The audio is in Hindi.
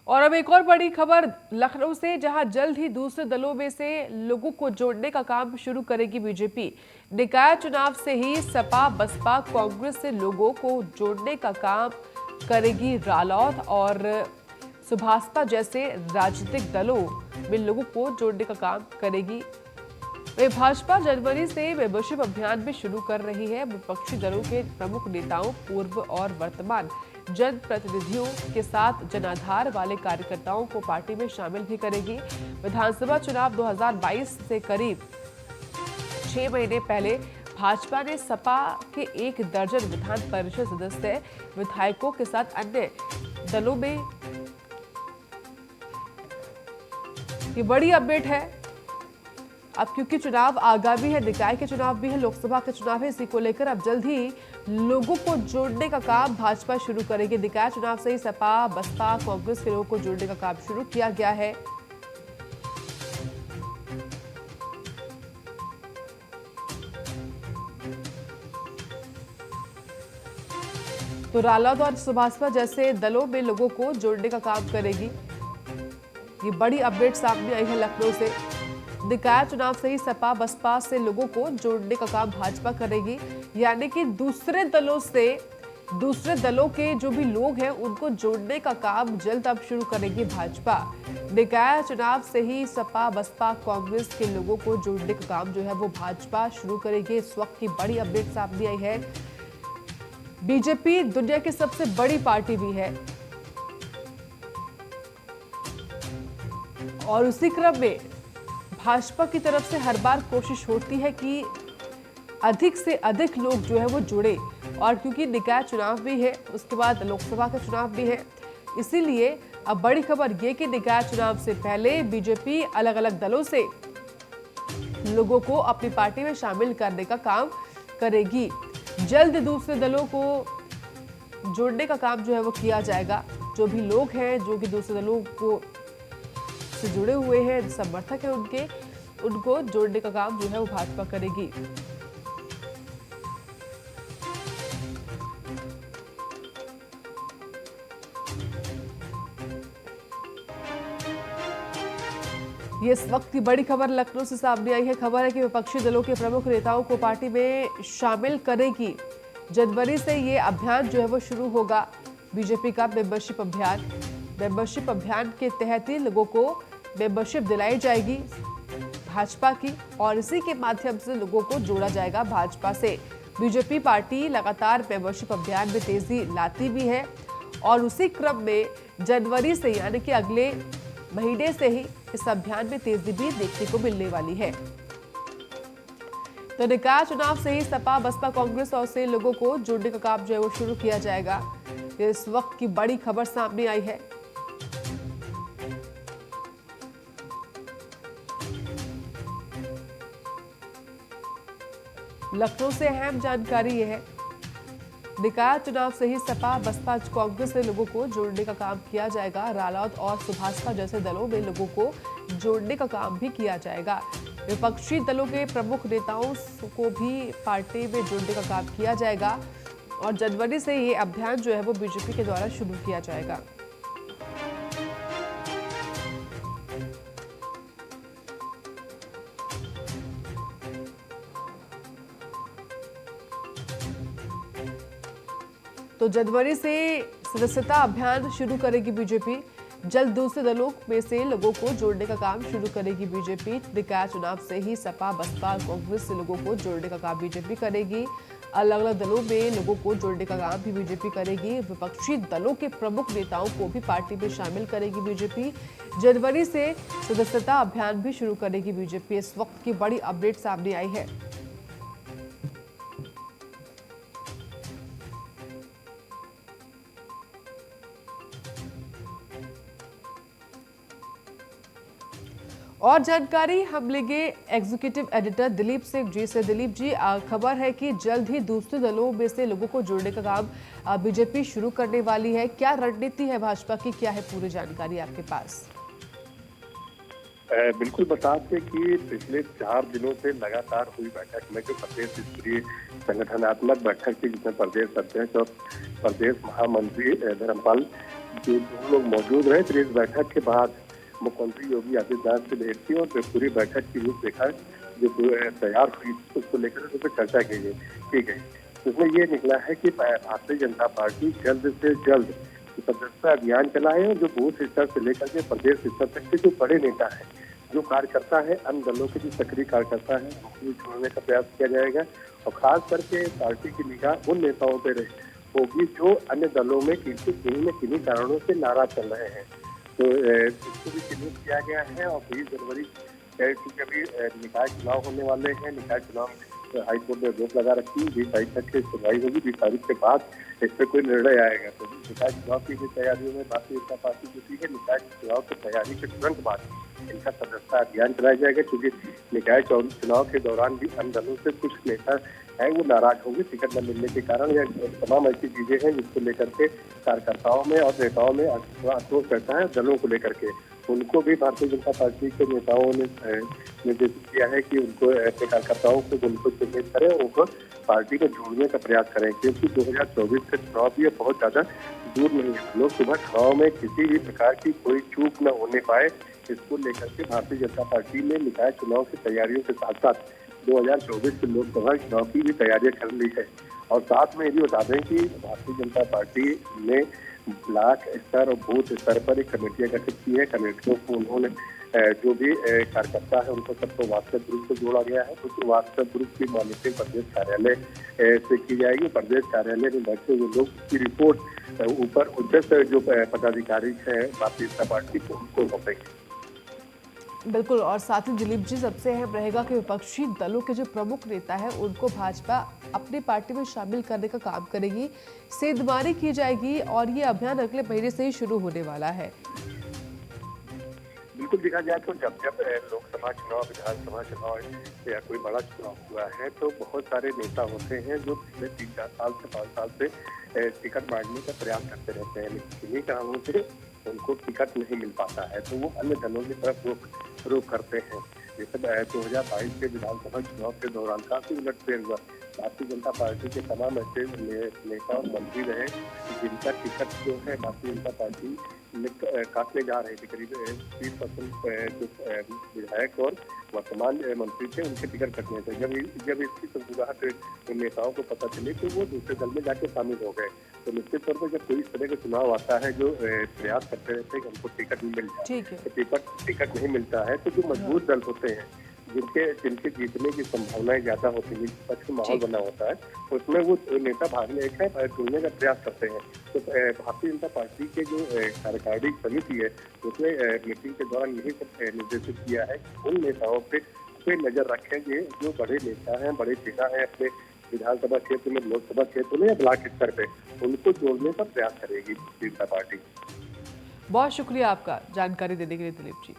और अब एक और बड़ी खबर लखनऊ से, जहां जल्द ही दूसरे दलों में से लोगों को जोड़ने का काम शुरू करेगी बीजेपी। निकाय चुनाव से ही सपा बसपा कांग्रेस से लोगों को जोड़ने का काम करेगी रालोद और सुभाषपा जैसे राजनीतिक दलों में लोगों को जोड़ने का काम करेगी। वे भाजपा जनवरी से मेंबरशिप अभियान भी शुरू कर रही है। विपक्षी दलों के प्रमुख नेताओं, पूर्व और वर्तमान जनप्रतिनिधियों के साथ जनाधार वाले कार्यकर्ताओं को पार्टी में शामिल भी करेगी। विधानसभा चुनाव 2022 से करीब 6 महीने पहले भाजपा ने सपा के 1 दर्जन विधान परिषद सदस्य विधायकों के साथ अन्य दलों में ये बड़ी अपडेट है। अब क्योंकि चुनाव आगामी है, निकाय के चुनाव भी है, लोकसभा के चुनाव है, इसी को लेकर अब जल्द ही लोगों को जोड़ने का काम भाजपा शुरू करेगी। निकाय चुनाव से ही सपा बसपा कांग्रेस के लोगों को जोड़ने का काम शुरू किया गया है। तो रालोद और सुभाषपा जैसे दलों में लोगों को जोड़ने का काम करेगी। ये बड़ी अपडेट सामने आई है लखनऊ से। निकाय चुनाव से ही सपा बसपा से लोगों को जोड़ने का काम भाजपा करेगी, यानी कि दूसरे दलों के जो भी लोग हैं उनको जोड़ने का काम जल्द अब शुरू करेगी भाजपा। निकाय चुनाव से ही सपा बसपा कांग्रेस के लोगों को जोड़ने का काम जो है वो भाजपा शुरू करेगी। इस वक्त की बड़ी अपडेट सामने आई है। बीजेपी दुनिया की सबसे बड़ी पार्टी भी है और उसी क्रम में भाजपा की तरफ से हर बार कोशिश होती है कि अधिक से अधिक लोग जो है वो जुड़े, और क्योंकि निकाय चुनाव भी है, उसके बाद लोकसभा का चुनाव भी है, इसीलिए अब बड़ी खबर ये कि निकाय चुनाव से पहले बीजेपी अलग अलग दलों से लोगों को अपनी पार्टी में शामिल करने का काम करेगी। जल्द दूसरे दलों को जोड़ने का काम जो है वो किया जाएगा। जो भी लोग हैं जो कि दूसरे दलों को से जुड़े हुए हैं, समर्थक हैं उनको जोड़ने का काम जो है वो भाजपा करेगी। ये इस वक्त की बड़ी खबर लखनऊ से सामने आई है। खबर है कि विपक्षी दलों के प्रमुख नेताओं को पार्टी में शामिल करेगी। जनवरी से ये अभियान जो है वो शुरू होगा, बीजेपी का मेंबरशिप अभियान। मेंबरशिप अभियान के तहत ही लोगों को मेंबरशिप दिलाई जाएगी भाजपा की, और इसी के माध्यम से लोगों को जोड़ा जाएगा भाजपा से। बीजेपी पार्टी लगातार मेंबरशिप अभियान में तेजी लाती भी है और उसी क्रम में जनवरी से यानी कि अगले महीने से ही इस अभियान में तेजी भी देखने को मिलने वाली है। तो निकाय चुनाव से ही सपा बसपा कांग्रेस और से लोगों को जोड़ने का काम जो है वो शुरू किया जाएगा। इस वक्त की बड़ी खबर सामने आई है। लखनऊ से अहम जानकारी यह है, निकाय चुनाव से ही सपा बसपा कांग्रेस से लोगों को जोड़ने का काम किया जाएगा। रालोद और सुभाषपा जैसे दलों में लोगों को जोड़ने का काम भी किया जाएगा। विपक्षी दलों के प्रमुख नेताओं को भी पार्टी में जोड़ने का काम किया जाएगा और जनवरी से ये अभियान जो है वो बीजेपी के द्वारा शुरू किया जाएगा। तो जनवरी से सदस्यता अभियान शुरू करेगी बीजेपी। जल्द दूसरे दलों में से लोगों को जोड़ने का काम शुरू करेगी बीजेपी। निकाय चुनाव से ही सपा बसपा कांग्रेस से लोगों को जोड़ने का काम बीजेपी करेगी। अलग अलग दलों में लोगों को जोड़ने का काम भी बीजेपी करेगी। विपक्षी दलों के प्रमुख नेताओं को भी पार्टी में शामिल करेगी बीजेपी। जनवरी से सदस्यता अभियान भी शुरू करेगी बीजेपी। इस वक्त की बड़ी अपडेट सामने आई है। और जानकारी हम लेंगे एग्जीक्यूटिव एडिटर दिलीप सिंह जी से। दिलीप जी, खबर है कि जल्द ही दूसरे दलों में से लोगों को जोड़ने का काम बीजेपी शुरू करने वाली है। क्या रणनीति है भाजपा की, क्या है पूरी जानकारी आपके पास? बिल्कुल बता दें कि पिछले 4 दिनों से लगातार हुई बैठक में जो प्रदेश स्तरीय संगठनात्मक बैठक थी, जिसमें प्रदेश अध्यक्ष और प्रदेश महामंत्री धर्मपाल कि हम लोग मौजूद रहे। फिर इस बैठक के बाद मुख्यमंत्री योगी आदित्यनाथ से भेंट की और फिर पूरी बैठक की रूपरेखा जो तैयार हुई उसको लेकर उस पर चर्चा की गई। उसमें ये निकला है कि भारतीय जनता पार्टी जल्द से जल्द सदस्यता अभियान चलाए और जो बूथ स्तर से लेकर के प्रदेश स्तर तक के जो बड़े नेता है, जो कार्यकर्ता है, अन्य दलों के जो सक्रिय कार्यकर्ता है, उनको भी छोड़ने का प्रयास किया जाएगा। और खास करके पार्टी की निगाह उन नेताओं पर होगी जो अन्य दलों में किन्हीं कारणों से नाराज चल रहे हैं। तो इसको भी चिन्हित किया गया है और 20 जनवरी क्योंकि अभी निकाय चुनाव होने वाले हैं। निकाय चुनाव हाईकोर्ट ने रोक लगा रखी है। 20 तारीख तक की सुनवाई होगी। 20 तारीख के बाद इस पर कोई निर्णय आएगा। तो निकाय चुनाव की भी तैयारियों में भारतीय जनता पार्टी जुटी है। निकाय चुनाव की तैयारी के तुरंत बाद इनका सदस्यता अभियान चलाया जाएगा, क्योंकि निकाय चुनाव के दौरान भी अन्य दलों से कुछ नेता है वो नाराज होंगे टिकट न मिलने के कारण। यह तमाम ऐसी चीजें हैं जिसको लेकर के कार्यकर्ताओं में और नेताओं में आक्रोश रहता है। दलों को लेकर के उनको भी भारतीय जनता पार्टी के नेताओं ने निर्देशित किया है कि उनको ऐसे कार्यकर्ताओं को उनको चिन्हित करें और उनको पार्टी में जोड़ने का प्रयास करें, क्योंकि 2024 के चुनाव भी बहुत ज्यादा दूर नहीं है। लोकसभा चुनाव में किसी भी प्रकार की कोई चूक न होने पाए, इसको लेकर के भारतीय जनता पार्टी ने निकाय चुनाव की तैयारियों के साथ साथ 2024 के लोकसभा चुनाव की भी तैयारियां कर ली है। और साथ में ये भी बता दें कि भारतीय जनता पार्टी ने ब्लॉक स्तर और बूथ स्तर पर एक कमेटियां गठित की है। कमेटियों को उन्होंने जो भी कार्यकर्ता है उनको सबको व्हाट्सएप ग्रुप से जोड़ा गया है। तो व्हाट्सएप ग्रुप की मॉनिटरिंग प्रदेश कार्यालय से की जाएगी। प्रदेश कार्यालय में बैठे हुए लोग की रिपोर्ट ऊपर उच्च जो पदाधिकारी है भारतीय जनता पार्टी को उनको सौंपेंगे। बिल्कुल, और साथ ही दिलीप जी, सबसे अहम रहेगा कि विपक्षी दलों के जो प्रमुख नेता है उनको भाजपा अपनी पार्टी में शामिल करने का काम करेगी, सेंधमारी की जाएगी और ये अभियान अगले महीने से ही शुरू होने वाला है। बिल्कुल, देखा जाए तो जब लोकसभा चुनाव, विधानसभा चुनाव या कोई बड़ा चुनाव हुआ है तो बहुत सारे नेता होते हैं जो पिछले 3-4 साल से 5 साल से टिकट मांगने का प्रयास करते रहते हैं, लेकिन किन्हीं कारणों से उनको टिकट नहीं मिल पाता है तो वो अन्य दलों की तरफ रुख करते हैं। जैसे 2022 के विधानसभा चुनाव के दौरान काफी उलटफेर हुआ। भारतीय जनता पार्टी के तमाम ऐसे नेता और मंत्री रहे जिनका टिकट जो है भारतीय जनता पार्टी काटने जा रहे थे। करीब 30% जो विधायक और वर्तमान मंत्री थे उनके टिकट कटने थे। जब इसकी संगुनाहट नेताओं को पता चली तो वो दूसरे दल में जाके शामिल हो गए। तो निश्चित तौर पर जब कोई इस तरह का चुनाव आता है जो प्रयास करते रहते हैं कि हमको टिकट नहीं मिल जाए, तो टिकट नहीं मिलता है तो जो मजबूत दल होते हैं जिनके जीतने की संभावनाएं ज्यादा होती है, विपक्ष माहौल बना होता है, उसमें वो नेता भागने का चुनने का प्रयास करते हैं। तो भारतीय जनता पार्टी के जो कार्यकारिणी समिति है उसने मीटिंग के दौरान यही सब निर्देशित किया है कि उन नेताओं पे नजर रखेंगे जो बड़े नेता हैं, बड़े चेहरा है अपने विधानसभा क्षेत्र में, लोकसभा क्षेत्र में या ब्लॉक स्तर पे, उनको जोड़ने का प्रयास करेगी भारतीय जनता पार्टी। बहुत शुक्रिया आपका जानकारी देने के लिए दिलीप जी।